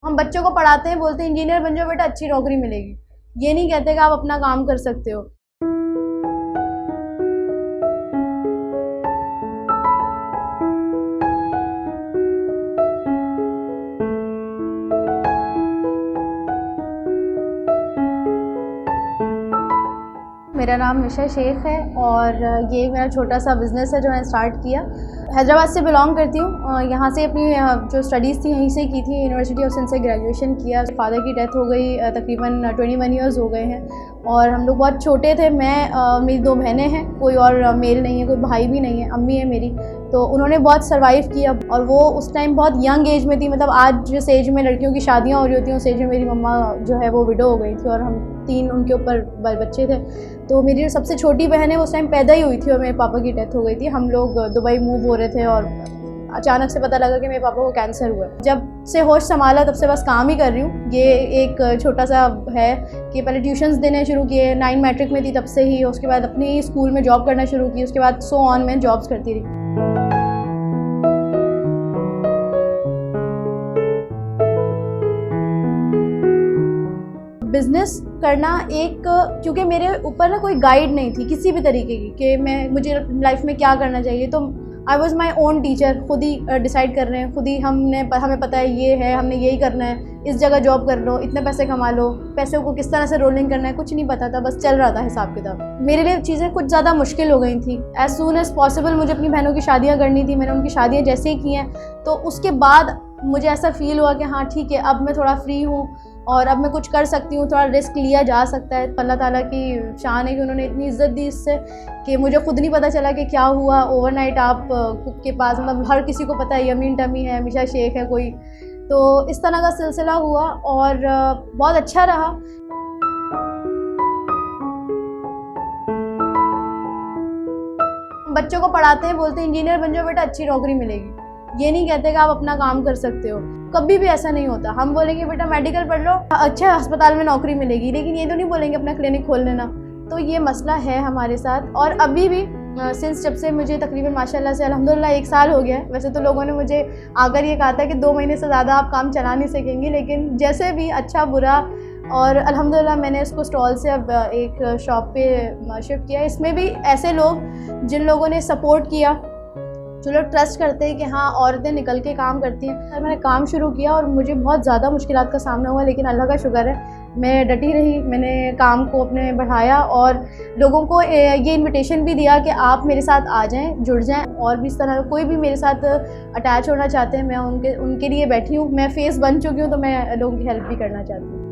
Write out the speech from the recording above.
हम बच्चों को पढ़ाते हैं, बोलते हैं इंजीनियर बन जाओ बेटा, अच्छी नौकरी मिलेगी। ये नहीं कहते कि आप अपना काम कर सकते हो। मेरा नाम निशा शेख है और ये मेरा छोटा सा बिज़नेस है जो मैंने स्टार्ट किया। हैदराबाद से बिलोंग करती हूँ। यहाँ से अपनी जो स्टडीज़ थी यहीं से की थी। यूनिवर्सिटी ऑफ सिंध से ग्रेजुएशन किया। फादर की डेथ हो गई, तकरीबन 21 ईयर्स हो गए हैं और हम लोग बहुत छोटे थे। मेरी 2 बहनें हैं, कोई और मेल नहीं है, कोई भाई भी नहीं है। अम्मी है मेरी, तो उन्होंने बहुत सर्वाइव किया और वो उस टाइम बहुत यंग एज में थी। मतलब आज जिस एज में लड़कियों की शादियाँ हो रही होती हैं उस एज में मेरी मम्मा जो है वो विडो हो गई थी और हम 3 उनके ऊपर बच्चे थे। तो मेरी जो सबसे छोटी बहन है वो उस टाइम पैदा ही हुई थी और मेरे पापा की डेथ हो गई थी। हम लोग दुबई मूव हो रहे थे और अचानक से पता लगा कि मेरे पापा को कैंसर हुआ। जब से होश संभाला तब से बस काम ही कर रही हूँ। ये एक छोटा सा है कि पहले ट्यूशन्स देने शुरू किए, 9 मैट्रिक में थी तब से ही। उसके बाद अपने ही स्कूल में जॉब करना शुरू की। उसके बाद सो ऑन में जॉब्स करती रही। बिज़नेस करना क्योंकि मेरे ऊपर ना कोई गाइड नहीं थी किसी भी तरीके की कि मुझे लाइफ में क्या करना चाहिए। तो I was my own teacher. खुद ही डिसाइड कर रहे हैं, खुद ही हमें पता है ये है, हमने यही करना है, इस जगह जॉब कर लो, इतने पैसे कमा लो। पैसे को किस तरह से रोलिंग करना है कुछ नहीं पता था, बस चल रहा था हिसाब किताब। मेरे लिए चीज़ें कुछ ज़्यादा मुश्किल हो गई थी। एज सून एज़ पॉसिबल मुझे अपनी बहनों की शादियाँ करनी थी। मैंने उनकी शादियाँ जैसे ही की हैं तो उसके बाद मुझे ऐसा फ़ील हुआ कि हाँ ठीक है, अब मैं थोड़ा फ्री हूँ और अब मैं कुछ कर सकती हूँ, थोड़ा रिस्क लिया जा सकता है। अल्लाह ताला की शान है कि उन्होंने इतनी इज़्ज़त दी इससे कि मुझे खुद नहीं पता चला कि क्या हुआ। ओवरनाइट आप कुक के पास, मतलब हर किसी को पता है यमीन टमी है, मिशा शेख है कोई, तो इस तरह का सिलसिला हुआ और बहुत अच्छा रहा। बच्चों को पढ़ाते हैं, बोलते हैं इंजीनियर बन जाओ बेटा, अच्छी नौकरी मिलेगी। ये नहीं कहते कि आप अपना काम कर सकते हो। कभी भी ऐसा नहीं होता। हम बोलेंगे बेटा मेडिकल पढ़ लो, अच्छे अस्पताल में नौकरी मिलेगी, लेकिन ये तो नहीं बोलेंगे अपना क्लिनिक खोल लेना। तो ये मसला है हमारे साथ और अभी भी सिंस जब से मुझे तकरीबन माशाल्लाह से अल्हम्दुलिल्लाह 1 साल हो गया है। वैसे तो लोगों ने मुझे आकर ये कहा था कि 2 महीने से ज़्यादा आप काम चला नहीं सकेंगे, लेकिन जैसे भी अच्छा बुरा और अल्हम्दुलिल्लाह मैंने इसको स्टॉल से अब एक शॉप पे शिफ्ट किया। इसमें भी ऐसे लोग जिन लोगों ने सपोर्ट किया, जो लोग ट्रस्ट करते हैं कि हाँ औरतें निकल के काम करती हैं। मैंने काम शुरू किया और मुझे बहुत ज़्यादा मुश्किलात का सामना हुआ, लेकिन अल्लाह का शुक्र है मैं डटी रही। मैंने काम को अपने बढ़ाया और लोगों को ये इनविटेशन भी दिया कि आप मेरे साथ आ जाएं, जुड़ जाएं। और भी इस तरह कोई भी मेरे साथ अटैच होना चाहते हैं, मैं उनके लिए बैठी हूँ। मैं फेस बन चुकी हूँ तो मैं लोगों की हेल्प भी करना चाहती हूँ।